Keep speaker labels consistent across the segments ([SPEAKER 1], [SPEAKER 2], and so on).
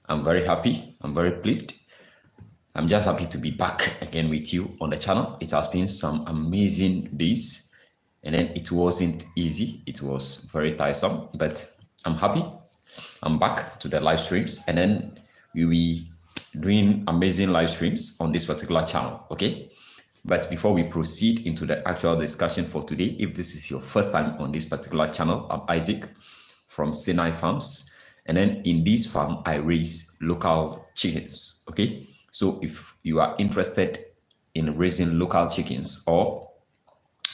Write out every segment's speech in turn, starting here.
[SPEAKER 1] I'm very happy. I'm very pleased. I'm just happy to be back again with you on the channel. It has been some amazing days, and then it wasn't easy. It was very tiresome, but I'm happy. I'm back to the live streams, and then we'll be doing amazing live streams on this particular channel. Okay. But before we proceed into the actual discussion for today, if this is your first time on this particular channel, I'm Isaac from Sinai Farms. And then in this farm, I raise local chickens. Okay. So if you are interested in raising local chickens or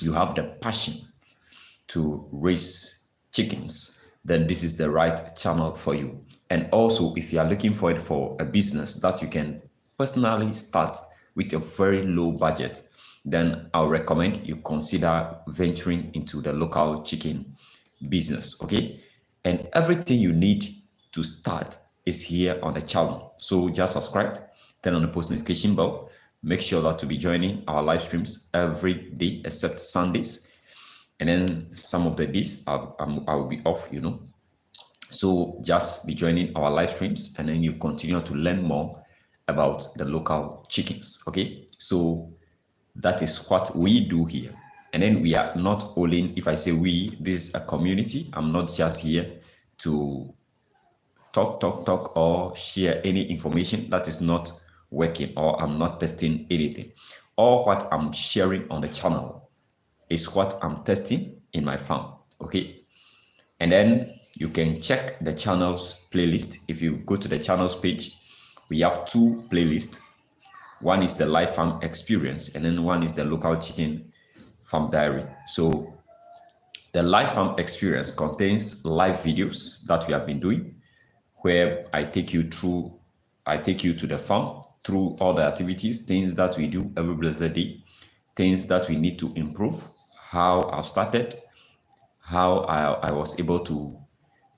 [SPEAKER 1] you have the passion to raise chickens, then this is the right channel for you. And also, if you are looking for it for a business that you can personally start with a very low budget, then I'll recommend you consider venturing into the local chicken business. Okay. And everything you need to start is here on the channel. So just subscribe, turn on the post notification bell. Make sure that to be joining our live streams every day except Sundays. And then some of the days I'll be off, So just be joining our live streams and then you continue to learn more about the local chickens. Okay. So that is what we do here. And then we are not only, if I say we, this is a community. I'm not just here to talk or share any information that is not working or I'm not testing anything. All what I'm sharing on the channel is what I'm testing in my farm. Okay. And then you can check the channel's playlist. If you go to the channel's page, we have two playlists. One is the live farm experience, and then one is the local chicken farm diary. So the live farm experience contains live videos that we have been doing, where I take you to the farm through all the activities, things that we do every blessed day, things that we need to improve, how I've started, how I was able to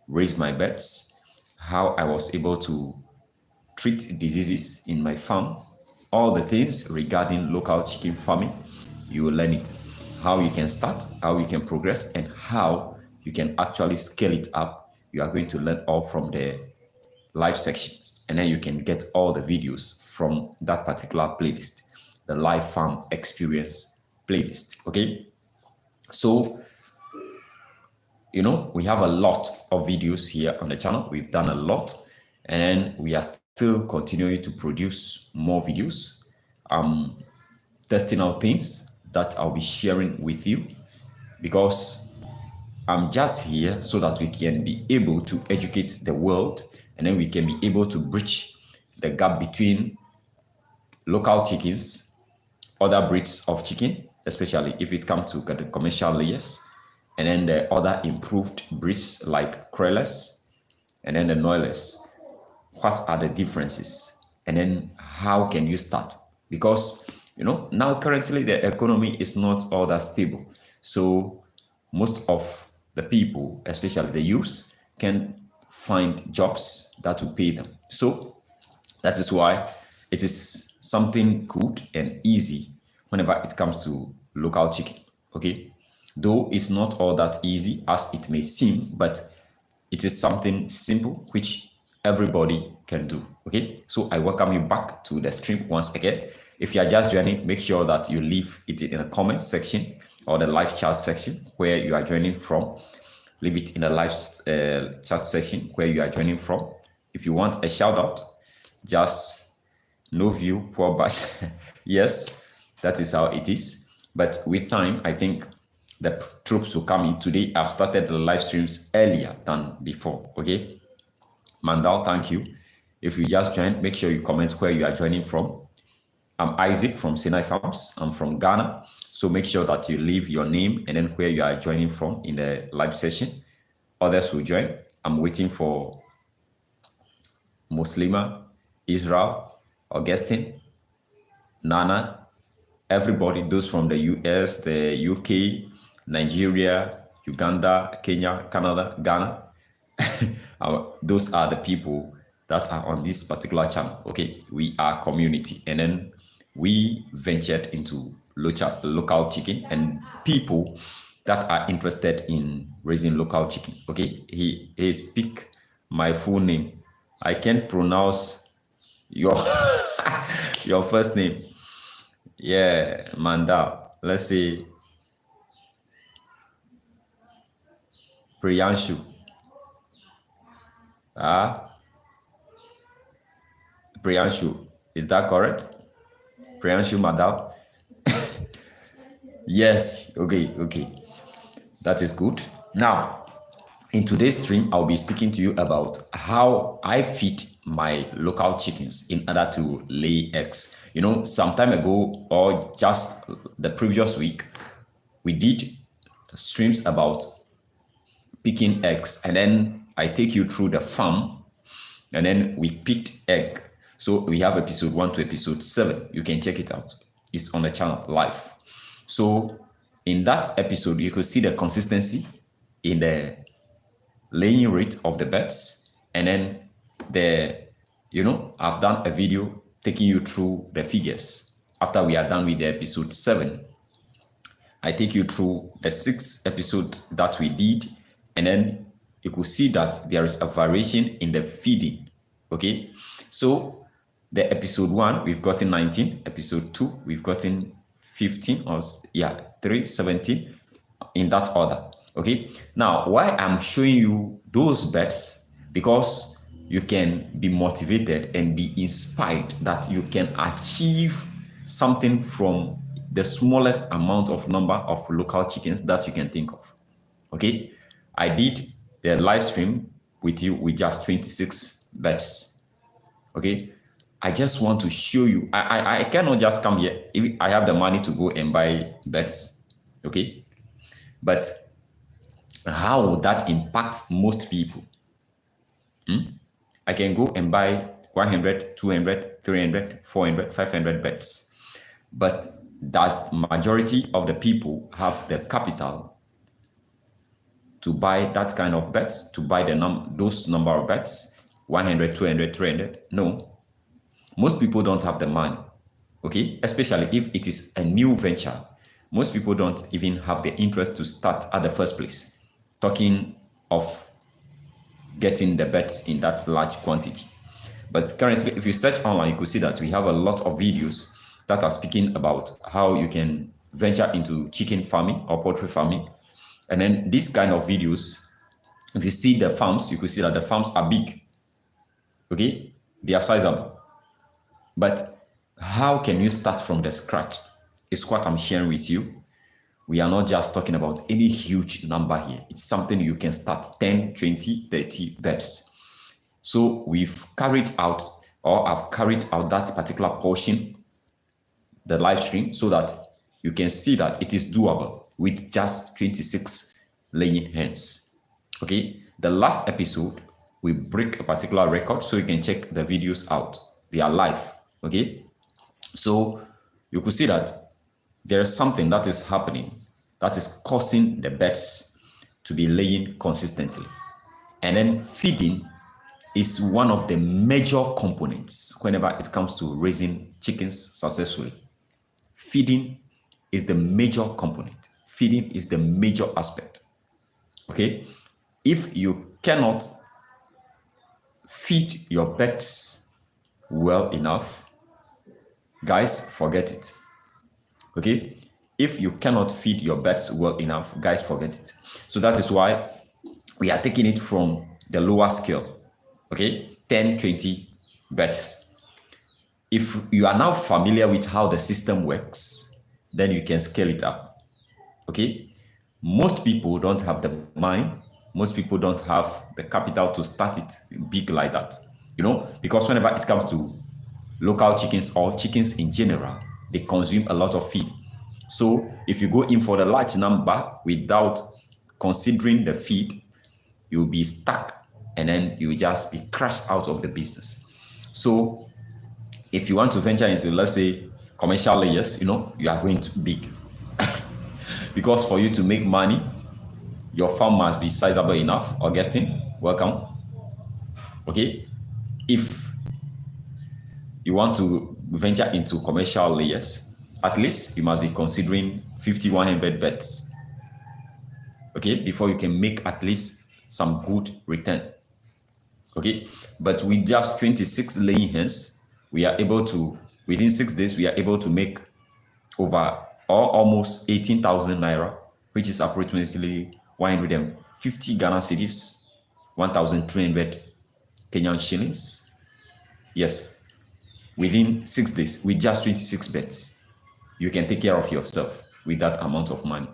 [SPEAKER 1] raise my birds, how I was able to treat diseases in my farm, all the things regarding local chicken farming. You will learn it, how you can start, how you can progress, and how you can actually scale it up. You are going to learn all from the live sections, and then you can get all the videos from that particular playlist, the live farm experience playlist. Okay. So, we have a lot of videos here on the channel. We've done a lot, and we are still continuing to produce more videos, testing out things that I'll be sharing with you, because I'm just here so that we can be able to educate the world, and then we can be able to bridge the gap between local chickens, other breeds of chicken, especially if it comes to the commercial layers, and then the other improved breeds like Creolers and then the Noilers. What are the differences? And then how can you start? Because, now currently the economy is not all that stable. So most of the people, especially the youths, can find jobs that will pay them. So that is why it is something good and easy whenever it comes to local chicken. Okay. Though it's not all that easy as it may seem, but it is something simple which everybody can do. Okay. So I welcome you back to the stream once again. If you are just joining, make sure that you leave it in the comment section or the live chat section where you are joining from. Leave it in the live chat section where you are joining from. If you want a shout out, just no view, poor batch. Yes, that is how it is. But with time, I think the troops will come in. Today, I've started the live streams earlier than before. Okay. Mandal, thank you. If you just joined, make sure you comment where you are joining from. I'm Isaac from Sinai Farms. I'm from Ghana. So make sure that you leave your name and then where you are joining from in the live session. Others will join. I'm waiting for Muslima, Israel, Augustine, Nana, everybody, those from the US, the UK, Nigeria, Uganda, Kenya, Canada, Ghana. Those are the people that are on this particular channel. Okay, we are community, and then we ventured into local chicken and people that are interested in raising local chicken. Okay, he speak my full name. I can't pronounce your your first name. Yeah, Manda. Let's say Priyanshu. Ah, Priyanshu. Is that correct? Priyanshu Madhav? Yes. Okay, okay. That is good. Now, in today's stream, I'll be speaking to you about how I feed my local chickens in order to lay eggs. You know, some time ago, or just the previous week, we did streams about picking eggs, and then I take you through the farm, and then we picked egg. So we have episode 1 to episode 7. You can check it out. It's on the channel live. So in that episode, you could see the consistency in the laying rate of the birds, and then I've done a video taking you through the figures. After we are done with the episode 7, I take you through the 6th episode that we did, and then you could see that there is a variation in the feeding. Okay, so the episode 1 we've gotten 19, episode 2 we've gotten 15, or 3, 17, in that order. Okay, now why I'm showing you those birds, because you can be motivated and be inspired that you can achieve something from the smallest amount of number of local chickens that you can think of. Okay, I did a live stream with you with just 26 birds. Okay, I just want to show you. I cannot just come here if I have the money to go and buy birds. Okay, but how would that impact most people? I can go and buy 100, 200, 300, 400, 500 birds. But does the majority of the people have the capital to buy that kind of birds, to buy those number of birds, 100, 200, 300? No. Most people don't have the money, okay? Especially if it is a new venture. Most people don't even have the interest to start at the first place, talking of getting the birds in that large quantity. But currently, if you search online, you could see that we have a lot of videos that are speaking about how you can venture into chicken farming or poultry farming. And then these kind of videos, if you see the farms, you could see that the farms are big. Okay, they are sizable. But how can you start from the scratch? Is what I'm sharing with you. We are not just talking about any huge number here. It's something you can start 10, 20, 30 birds. So we've carried out, or I've carried out that particular portion, the live stream, so that you can see that it is doable with just 26 laying hens. Okay, the last episode, we break a particular record, so you can check the videos out. They are live. Okay, so you could see that there is something that is happening that is causing the birds to be laying consistently. And then feeding is one of the major components whenever it comes to raising chickens successfully. Feeding is the major component. Feeding is the major aspect. Okay? If you cannot feed your birds well enough, guys, forget it. Okay? If you cannot feed your birds well enough, guys, forget it. So that is why we are taking it from the lower scale. Okay? 10, 20 birds. If you are now familiar with how the system works, then you can scale it up. Okay? Most people don't have the mind. Most people don't have the capital to start it big like that. You know, because whenever it comes to local chickens or chickens in general, they consume a lot of feed. So if you go in for the large number without considering the feed, you'll be stuck and then you'll just be crushed out of the business. So if you want to venture into, let's say, commercial layers, you are going to big. Because for you to make money, your farm must be sizable enough. Augustine, welcome. Okay. If you want to venture into commercial layers, at least you must be considering 50, 100 bets. Okay, before you can make at least some good return. Okay, but with just 26 laying hens, we are able to, within 6 days, we are able to make over or almost 18,000 naira, which is approximately 150 Ghana cedis, 1,300 Kenyan shillings. Yes, within 6 days, with just 26 bets, you can take care of yourself with that amount of money.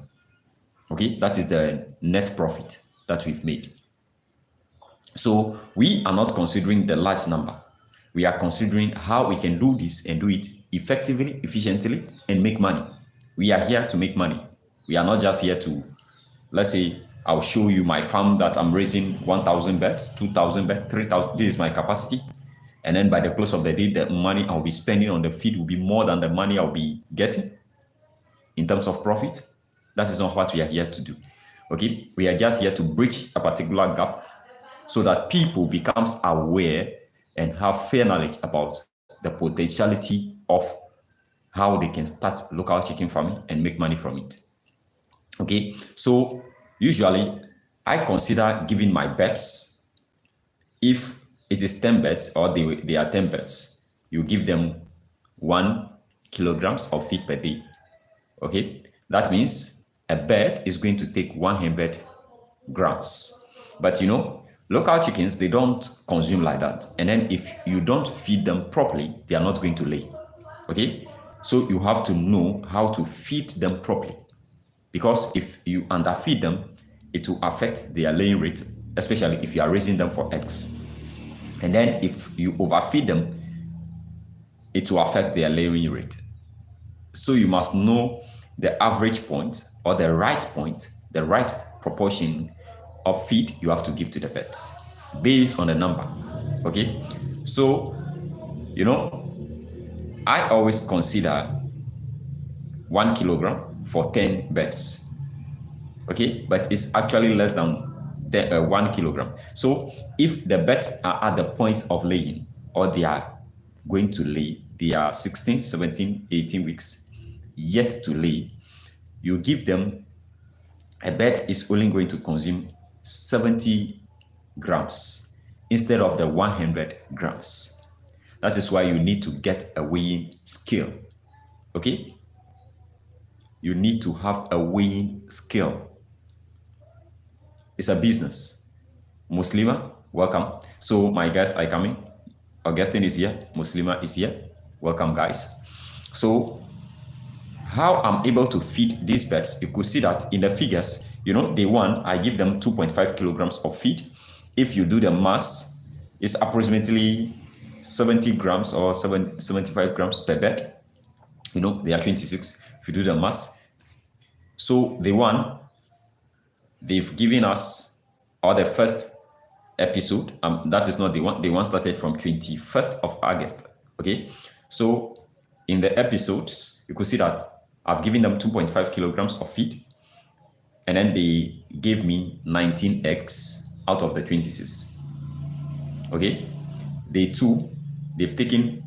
[SPEAKER 1] Okay, that is the net profit that we've made. So we are not considering the large number. We are considering how we can do this and do it effectively, efficiently, and make money. We are here to make money. We are not just here to, let's say, I'll show you my farm that I'm raising 1,000 birds, 2,000 birds, 3,000. This is my capacity. And then by the close of the day, the money I'll be spending on the feed will be more than the money I'll be getting in terms of profit. That is not what we are here to do. Okay, we are just here to bridge a particular gap so that people becomes aware and have fair knowledge about the potentiality of how they can start local chicken farming and make money from it. Okay, so usually I consider giving my bets, if it is 10 bets or they are 10 bets, you give them 1 kilograms of feed per day. Okay, that means a bird is going to take 100 grams. But local chickens, they don't consume like that. And then if you don't feed them properly, they are not going to lay. Okay, so you have to know how to feed them properly, because if you underfeed them, it will affect their laying rate, especially if you are raising them for eggs. And then if you overfeed them, it will affect their laying rate. So you must know the average point, or the right point, the right proportion of feed you have to give to the pets based on the number. Okay, so I always consider 1 kilogram for 10 birds. Okay, but it's actually less than 1 kilogram. So if the birds are at the point of laying, or they are going to lay, they are 16, 17, 18 weeks yet to lay, you give them, a bird is only going to consume 70 grams instead of the 100 grams. That is why you need to get a weighing scale. Okay, you need to have a weighing scale. It's a business. Muslima, welcome. So my guests are coming. Augustine is here. Muslima is here. Welcome, guys. So how I'm able to feed these birds, you could see that in the figures. Day one, I give them 2.5 kilograms of feed. If you do the mass, it's approximately 70 grams or 75 grams per bird. They are 26 if you do the mass. So day one, they've given us, or the first episode, that is not day one. Day one started from 21st of August. Okay, so in the episodes, you could see that I've given them 2.5 kilograms of feed, and then they gave me 19 eggs out of the 26. Okay, day two, they've taken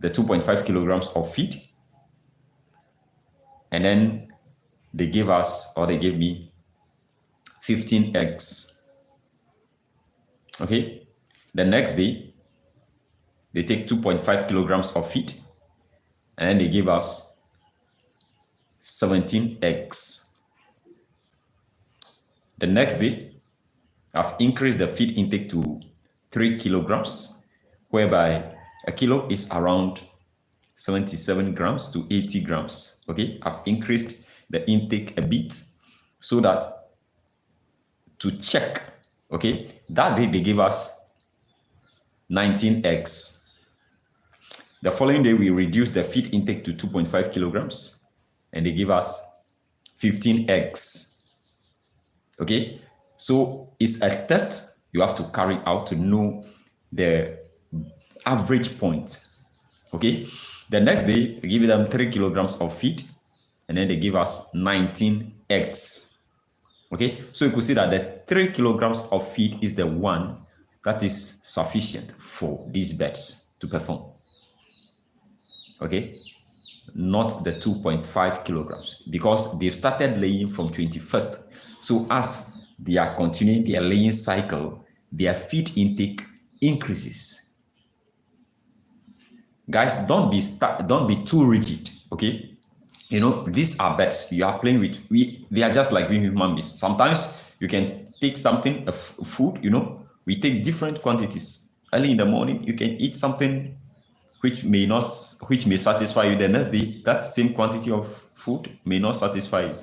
[SPEAKER 1] the 2.5 kilograms of feed, and then they gave me 15 eggs. Okay, the next day, they take 2.5 kilograms of feed, and then they give us 17 eggs. The next day, I've increased the feed intake to 3 kilograms, whereby a kilo is around 77 grams to 80 grams. Okay, I've increased the intake a bit so that to check. Okay, that day they gave us 19 eggs. The following day, we reduced the feed intake to 2.5 kilograms, and they give us 15 eggs. Okay, so it's a test you have to carry out to know the average point. Okay, the next day, we give them 3 kilograms of feed, and then they give us 19 eggs. Okay, so you could see that the 3 kilograms of feed is the one that is sufficient for these birds to perform. Okay, not the 2.5 kilograms, because they've started laying from 21st. So as they are continuing their laying cycle, their feed intake increases. Guys, don't be too rigid, okay? These are bets you are playing with. They are just like we human beings. Sometimes you can take something, food, we take different quantities. Early in the morning, you can eat something which may satisfy you. The next day, that same quantity of food may not satisfy you.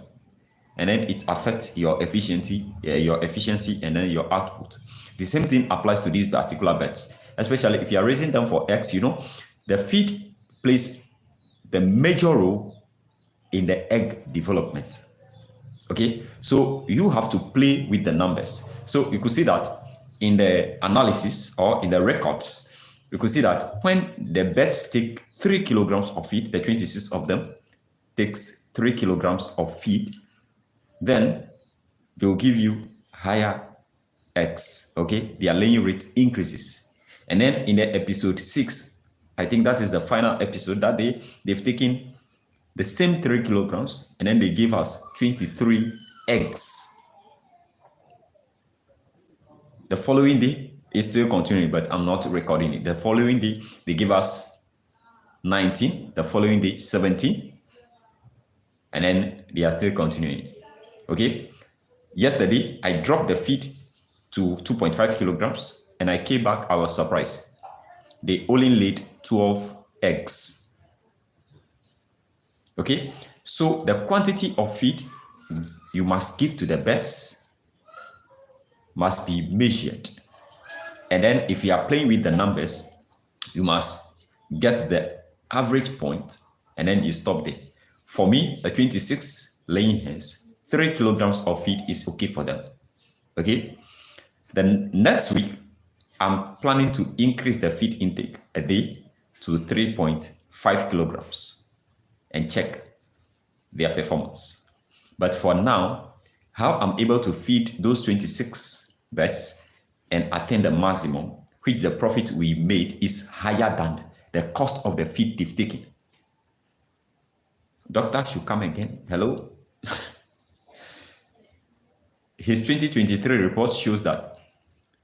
[SPEAKER 1] And then it affects your efficiency, and then your output. The same thing applies to these particular bets, especially if you are raising them for eggs. The feed plays the major role in the egg development. Okay, so you have to play with the numbers. So you could see that in the analysis or in the records, you could see that when the bets take 3 kilograms of feed, the 26 of them takes 3 kilograms of feed, then they will give you higher eggs. Okay, their laying rate increases. And then in the episode 6, I think that is the final episode, that day they've taken the same 3 kilograms and then they gave us 23 eggs. The following day is still continuing, but I'm not recording it. The following day they give us 19, the following day 17, and then they are still continuing. Okay, yesterday I dropped the feed to 2.5 kilograms and I came back, I was surprised. They only laid 12 eggs. Okay, so the quantity of feed you must give to the birds must be measured. And then if you are playing with the numbers, you must get the average point and then you stop there. For me, the 26 laying hens, 3 kilograms of feed is okay for them. Okay, then next week, I'm planning to increase the feed intake a day to 3.5 kilograms and check their performance. But for now, how I'm able to feed those 26 birds and attain the maximum, which the profit we made is higher than the cost of the feed they've taken. Doctor should come again. Hello? His 2023 report shows that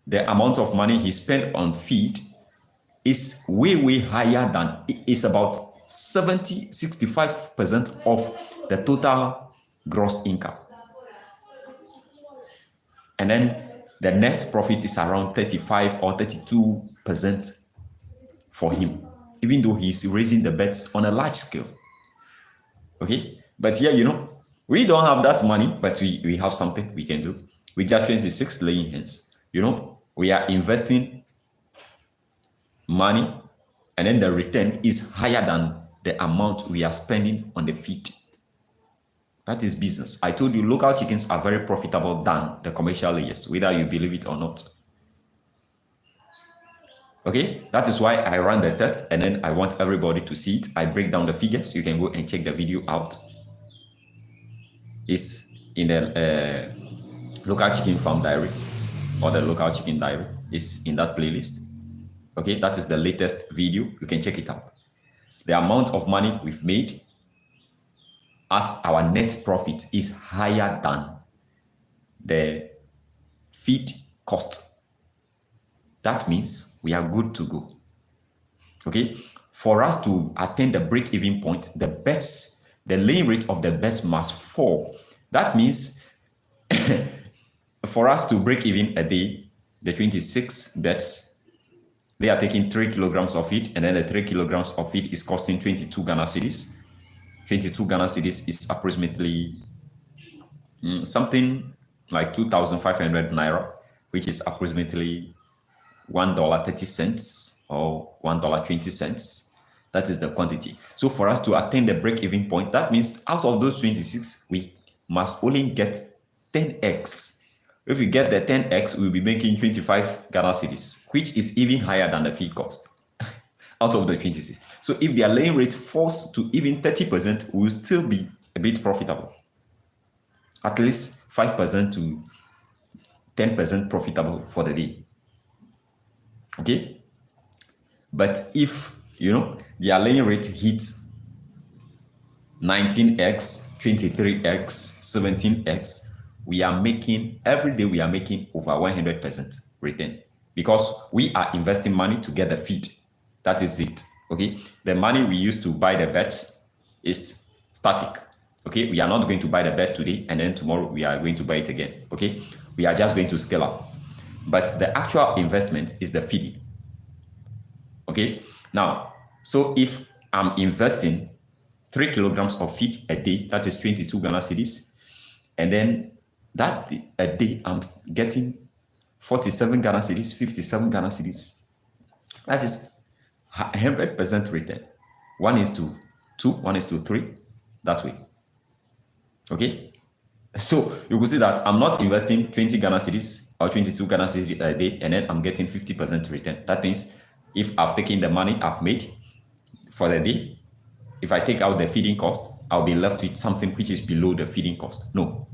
[SPEAKER 1] the amount of money he spent on feed is way higher than, it's about 65% of the total gross income. And then the net profit is around 35 or 32% for him, even though he's raising the bets on a large scale. Okay, but here, we don't have that money, but we have something we can do. With just 26 laying hens, we are investing money, and then the return is higher than the amount we are spending on the feed. That is business. I told you, local chickens are very profitable than the commercial layers, whether you believe it or not. Okay, that is why I ran the test, and then I want everybody to see it. I break down the figures. You can go and check the video out. It's in the local chicken farm diary, or the local chicken diary. It's in that playlist. Okay, that is the latest video. You can check it out. The amount of money we've made as our net profit is higher than the feed cost. That means we are good to go. Okay, for us to attain the break-even point, the laying rate of the bets must fall. That means for us to break even a day, the 26 bets, they are taking 3 kilograms of feed, and then the 3 kilograms of feed is costing 22 Ghana cedis. 22 Ghana cedis is approximately something like 2,500 naira, which is approximately $1.30 or $1.20. That is the quantity. So for us to attain the break-even point, that means out of those 26, we must only get 10 eggs. If we get the 10 eggs, we'll be making 25 Ghana cedis, which is even higher than the feed cost out of the 26. So if their laying rate falls to even 30%, we will still be a bit profitable. At least 5% to 10% profitable for the day. Okay? But if, their laying rate hits 19x, 23x, 17x, every day we are making over 100%. return because we are investing money to get the feed. That is it. Okay. The money we use to buy the birds is static. Okay. We are not going to buy the bird today and then tomorrow we are going to buy it again. Okay. We are just going to scale up. But the actual investment is the feeding. Okay. Now, so if I'm investing 3 kilograms of feed a day, that is 22 Ghana cedis, and then that a day I'm getting 47 Ghana cedis, 57 Ghana cedis. That is 100% return. 1:2, 1:3, that way. Okay. So you will see that I'm not investing 20 Ghana cedis or 22 Ghana cedis a day and then I'm getting 50% return. That means if I've taken the money I've made for the day, if I take out the feeding cost, I'll be left with something which is below the feeding cost. No.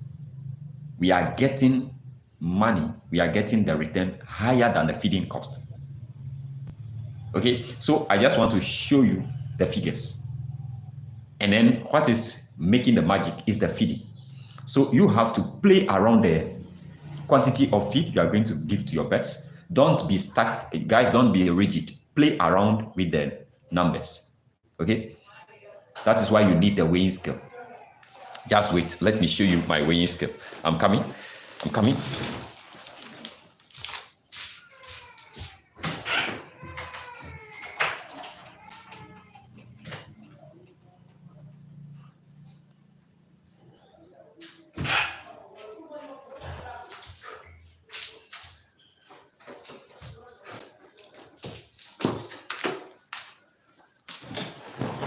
[SPEAKER 1] We are getting money, we are getting the return higher than the feeding cost. Okay, so I just want to show you the figures. And then what is making the magic is the feeding. So you have to play around the quantity of feed you are going to give to your pets. Don't be stuck, guys, don't be rigid. Play around with the numbers. Okay, that is why you need the weighing scale. Just wait, let me show you my weighing scale. I'm coming.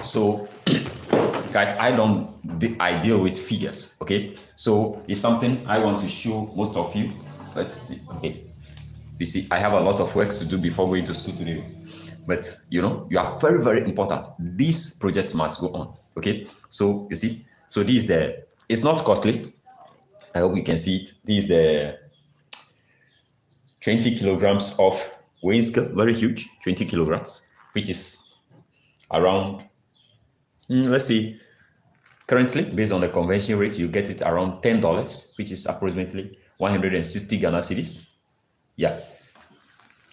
[SPEAKER 1] So guys, I deal with figures. Okay, so it's something I want to show most of you. Let's see. Okay, you see, I have a lot of work to do before going to school today, but you know, you are very, very important. This project must go on. Okay, so you see, so this is it's not costly. I hope you can see it. This is the 20 kilograms of weighing scale, very huge, 20 kilograms, which is around, let's see, currently, based on the convention rate, you get it around $10, which is approximately 160 Ghana cedis. Yeah,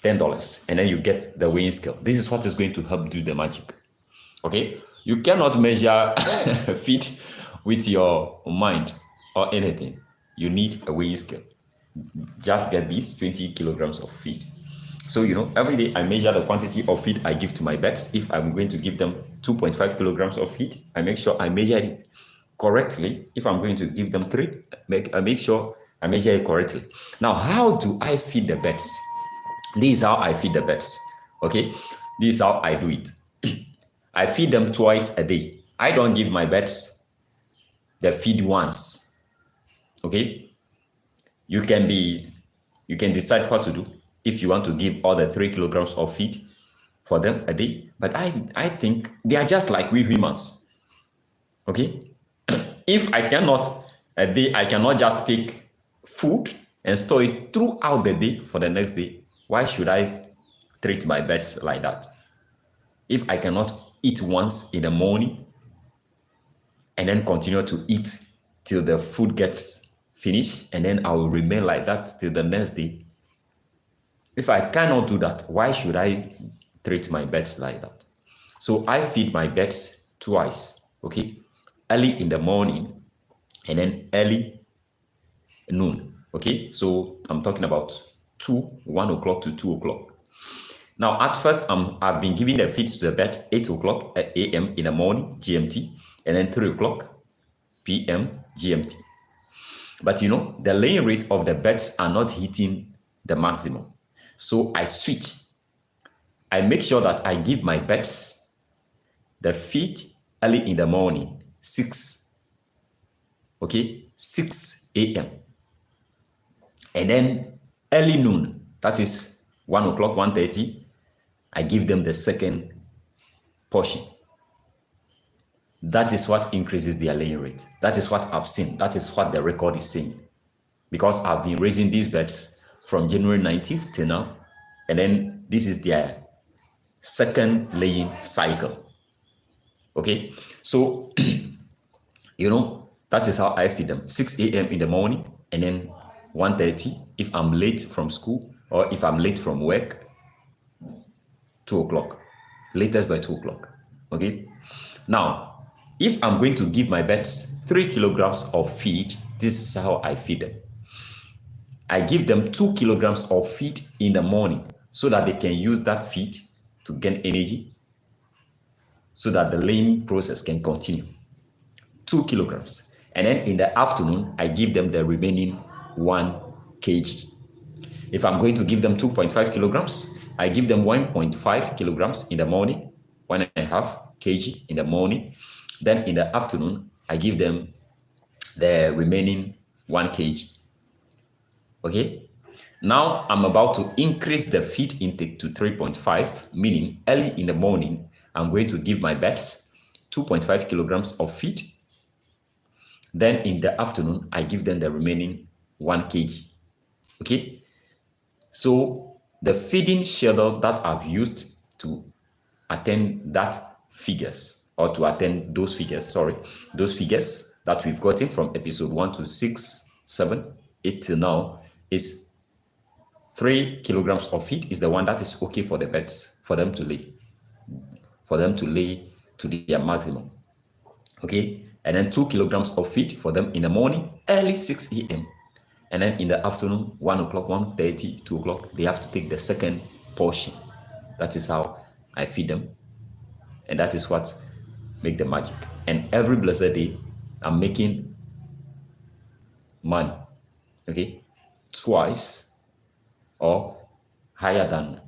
[SPEAKER 1] $10. And then you get the weighing scale. This is what is going to help do the magic. Okay? You cannot measure feed with your mind or anything. You need a weighing scale. Just get these 20 kilograms of feed. So, you know, every day I measure the quantity of feed I give to my birds. If I'm going to give them 2.5 kilograms of feed, I make sure I measure it correctly. If I'm going to give them 3, I make sure I measure it correctly. Now, how do I feed the birds? This is how I feed the birds. Okay, this is how I do it. I feed them twice a day. I don't give my birds the feed once. Okay, you can decide what to do. If you want to give all the 3 kilograms of feed for them a day, but I think they are just like we humans. Okay, if I cannot just take food and store it throughout the day for the next day, why should I treat my birds like that? If I cannot eat once in the morning and then continue to eat till the food gets finished, and then I will remain like that till the next day. If I cannot do that, why should I treat my birds like that? So I feed my birds twice, okay? Early in the morning and then early noon, okay? So I'm talking about 1 o'clock to 2 o'clock. Now, at first, I've been giving the feed to the bird 8 o'clock a.m. in the morning, GMT, and then 3 o'clock p.m. GMT. But you know, the laying rate of the birds are not hitting the maximum. So I switch. I make sure that I give my birds the feed early in the morning, 6 a.m. And then early noon, that is 1 o'clock, 1:30, I give them the second portion. That is what increases their laying rate. That is what I've seen. That is what the record is saying. Because I've been raising these birds from January 19th till now. And then this is their second laying cycle. Okay, so you know, that is how I feed them. 6 a.m. in the morning, and then 1:30 if I'm late from school, or if I'm late from work, 2 o'clock, latest by 2 o'clock. Okay. Now, if I'm going to give my birds 3 kilograms of feed, this is how I feed them. I give them 2 kilograms of feed in the morning so that they can use that feed to gain energy so that the laying process can continue. 2 kilograms. And then in the afternoon, I give them the remaining 1 kg. If I'm going to give them 2.5 kilograms, I give them 1.5 kilograms in the morning, 1.5 kg in the morning. Then in the afternoon, I give them the remaining 1 kg. Okay. Now I'm about to increase the feed intake to 3.5, meaning early in the morning, I'm going to give my birds 2.5 kilograms of feed. Then in the afternoon, I give them the remaining 1 kg. Okay. So the feeding schedule that I've used to attain that figures, or to attain those figures, those figures that we've gotten from episode 1 to 6, 7, 8 till now is 3 kilograms of feed is the one that is okay for the birds, for them to lay to their maximum. Okay. And then 2 kilograms of feed for them in the morning, early 6 a.m. And then in the afternoon, 1 o'clock, 1:30, 2 o'clock, they have to take the second portion. That is how I feed them. And that is what make the magic. And every blessed day, I'm making money. Okay. Twice or higher than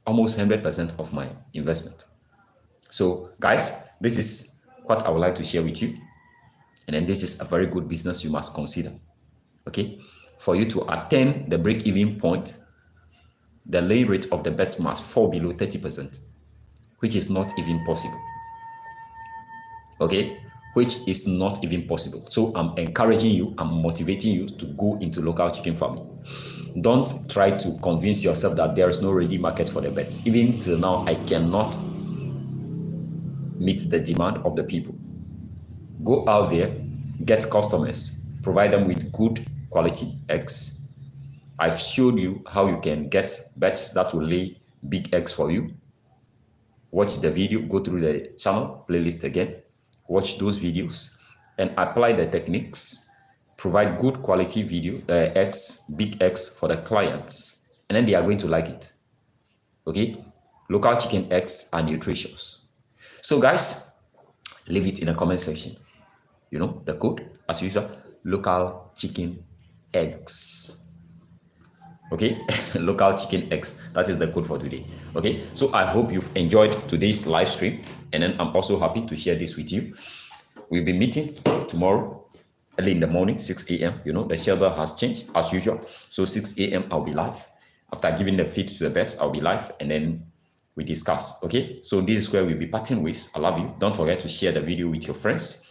[SPEAKER 1] almost 100% of my investment. So guys, this is what I would like to share with you. And then this is a very good business you must consider. Okay. For you to attain the break-even point, the lay rate of the bet must fall below 30%, which is not even possible. Okay, which is not even possible. So I'm encouraging you, I'm motivating you to go into local chicken farming. Don't try to convince yourself that there is no ready market for the bet. Even till now, I cannot meet the demand of the people. Go out there, get customers, provide them with good quality eggs. I've showed you how you can get bets that will lay big eggs for you. Watch the video, go through the channel playlist again, watch those videos and apply the techniques, provide good quality eggs, big eggs for the clients, and then they are going to like it. Okay, local chicken eggs are nutritious. So guys, leave it in the comment section. You know the code as usual, local chicken eggs. Okay, local chicken eggs, that is the code for today. Okay, so I hope you've enjoyed today's live stream, and then I'm also happy to share this with you. We'll be meeting tomorrow early in the morning, 6 a.m. You know, the schedule has changed as usual. So 6 a.m. I'll be live. After giving the feed to the birds, I'll be live, and then we discuss. Okay, so this is where we'll be parting ways. I love you. Don't forget to share the video with your friends.